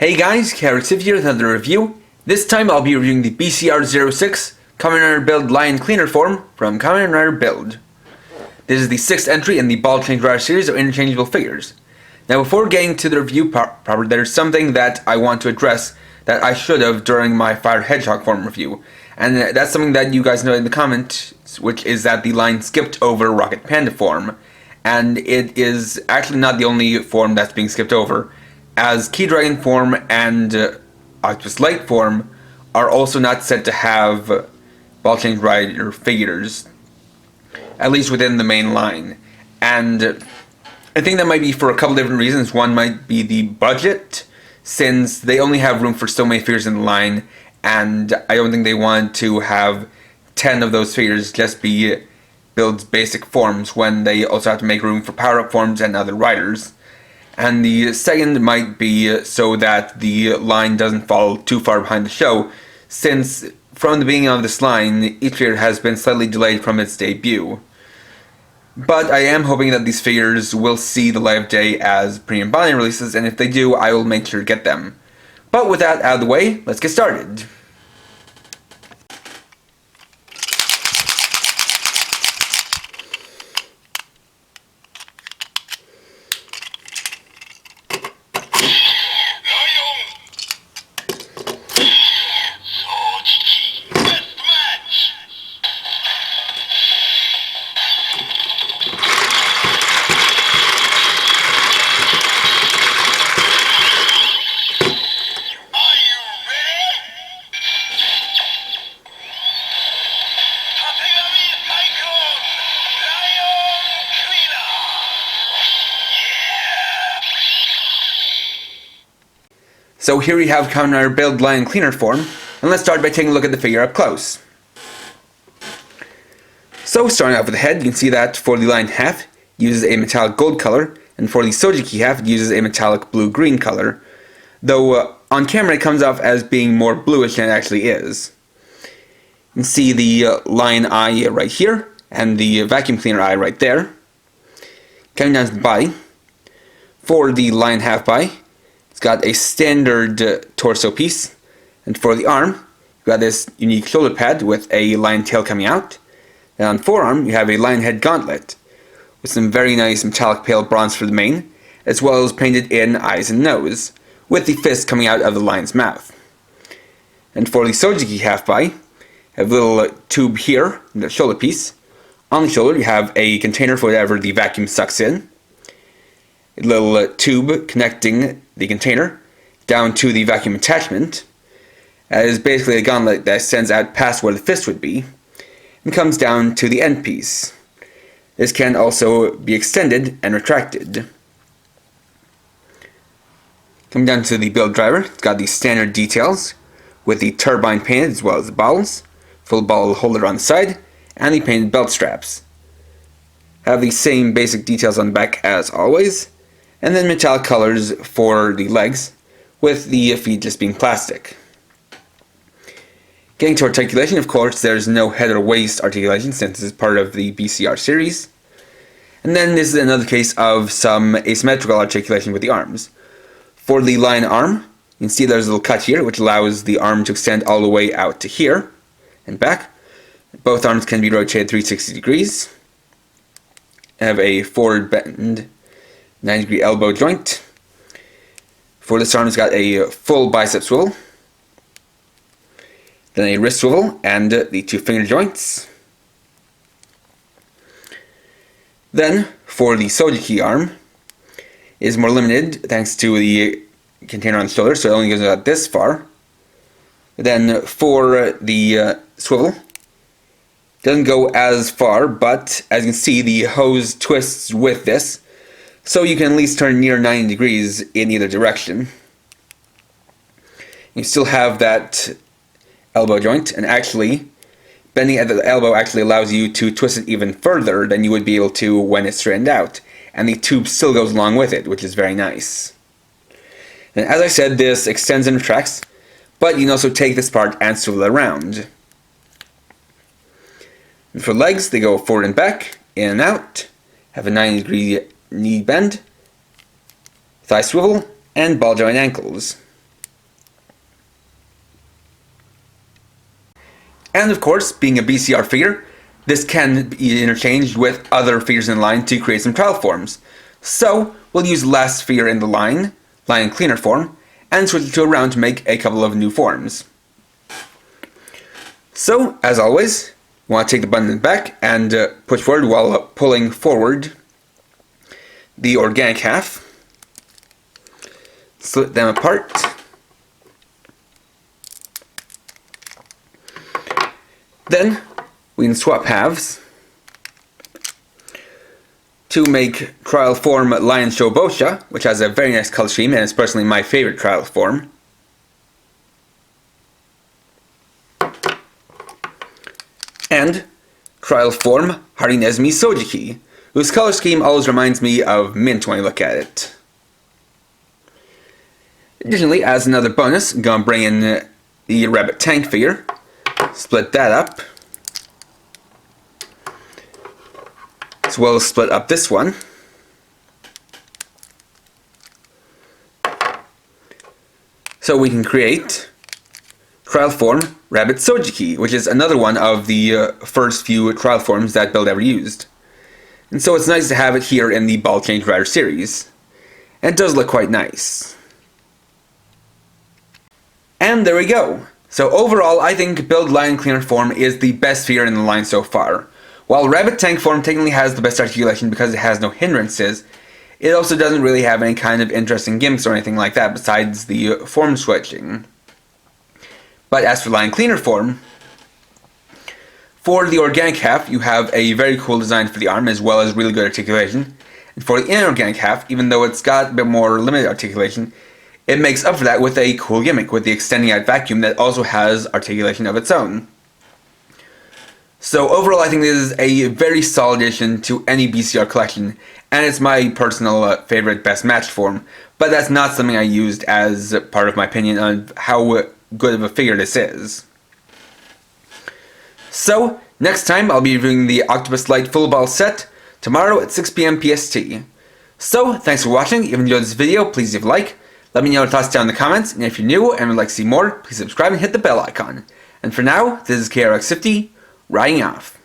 Hey guys, Carrot here with another review. This time I'll be reviewing the BCR06 Kamen Build Lion Cleaner form from Kamen Build. This is the 6th entry in the Ball Change Rider series of interchangeable figures. Now before getting to the review proper, there's something that I want to address that I should have during my Fire Hedgehog form review. And that's something that you guys know in the comments, which is that the line skipped over Rocket Panda form. And it is actually not the only form that's being skipped over, as Key Dragon form and Octopus Light form are also not said to have Ball Change Rider figures, at least within the main line. And I think that might be for a couple different reasons. One might be the budget, since they only have room for so many figures in the line, and I don't think they want to have 10 of those figures just be Build's basic forms when they also have to make room for power-up forms and other riders. And the second might be so that the line doesn't fall too far behind the show, since from the beginning of this line, each figure has been slightly delayed from its debut. But I am hoping that these figures will see the light of day as premium buying releases, and if they do, I will make sure to get them. But with that out of the way, let's get started. So here we have Kamen Build LionCleaner form, and let's start by taking a look at the figure up close. So starting off with the head, you can see that for the Lion half, it uses a metallic gold color, and for the SOUJIKI half, it uses a metallic blue-green color, though on camera it comes off as being more bluish than it actually is. You can see the Lion eye right here, and the vacuum cleaner eye right there. Coming down to the body, for the Lion half body, it's got a standard torso piece, and for the arm, you've got this unique shoulder pad with a lion tail coming out. And on forearm, you have a lion head gauntlet, with some very nice metallic pale bronze for the mane, as well as painted in eyes and nose, with the fist coming out of the lion's mouth. And for the SOUJIKI half body, you have a little tube here, in the shoulder piece. On the shoulder, you have a container for whatever the vacuum sucks in. A little tube connecting the container down to the vacuum attachment. That is basically a gauntlet that sends out past where the fist would be, and comes down to the end piece. This can also be extended and retracted. Coming down to the build driver, it's got the standard details, with the turbine painted as well as the balls, full ball holder on the side, and the painted belt straps. Have the same basic details on the back as always, and then metallic colors for the legs, with the feet just being plastic. Getting to articulation, of course, there's no head or waist articulation since it's part of the BCR series. And then this is another case of some asymmetrical articulation with the arms. For the lion arm, you can see there's a little cut here, which allows the arm to extend all the way out to here and back. Both arms can be rotated 360 degrees. Have a forward bend 90-degree elbow joint. For this arm, it's got a full bicep swivel, then a wrist swivel, and the two finger joints. Then, for the SOUJIKI arm, it is more limited thanks to the container on the shoulder, so it only goes about this far. Then, for the swivel, it doesn't go as far, but as you can see, the hose twists with this, so you can at least turn near 90 degrees in either direction. You still have that elbow joint, and actually, bending at the elbow actually allows you to twist it even further than you would be able to when it's straightened out, and the tube still goes along with it, which is very nice. And as I said, this extends and retracts, but you can also take this part and swivel it around. And for legs, they go forward and back, in and out, have a 90-degree knee bend, thigh swivel, and ball joint ankles. And of course, being a BCR figure, this can be interchanged with other figures in the line to create some trial forms. So we'll use the last figure in the line, LionCleaner form, and switch it to a round to make a couple of new forms. So, as always, you want to take the button back and push forward while pulling forward the organic half. Split them apart. Then we can swap halves to make trial form Lion Shobosha, which has a very nice color scheme and is personally my favorite trial form. And trial form Harinezumi SOUJIKI, whose color scheme always reminds me of mint when I look at it. Additionally, as another bonus, I'm going to bring in the rabbit tank figure, split that up, as well as split up this one. So we can create trial form Rabbit SOUJIKI, which is another one of the first few trial forms that Build ever used. And so it's nice to have it here in the Ball Change Rider series. And it does look quite nice. And there we go. So overall, I think Build LionCleaner form is the best figure in the line so far. While Rabbit Tank form technically has the best articulation because it has no hindrances, it also doesn't really have any kind of interesting gimmicks or anything like that besides the form switching. But as for LionCleaner form, for the organic half, you have a very cool design for the arm as well as really good articulation. And for the inorganic half, even though it's got a bit more limited articulation, it makes up for that with a cool gimmick with the extending out vacuum that also has articulation of its own. So overall, I think this is a very solid addition to any BCR collection, and it's my personal favorite best matched form, but that's not something I used as part of my opinion on how good of a figure this is. So, next time I'll be reviewing the Octopus Light Full Ball set tomorrow at 6 PM PST. So, thanks for watching. If you enjoyed this video, please leave a like. Let me know your thoughts down in the comments, and if you're new and would like to see more, please subscribe and hit the bell icon. And for now, this is KRX50, riding off.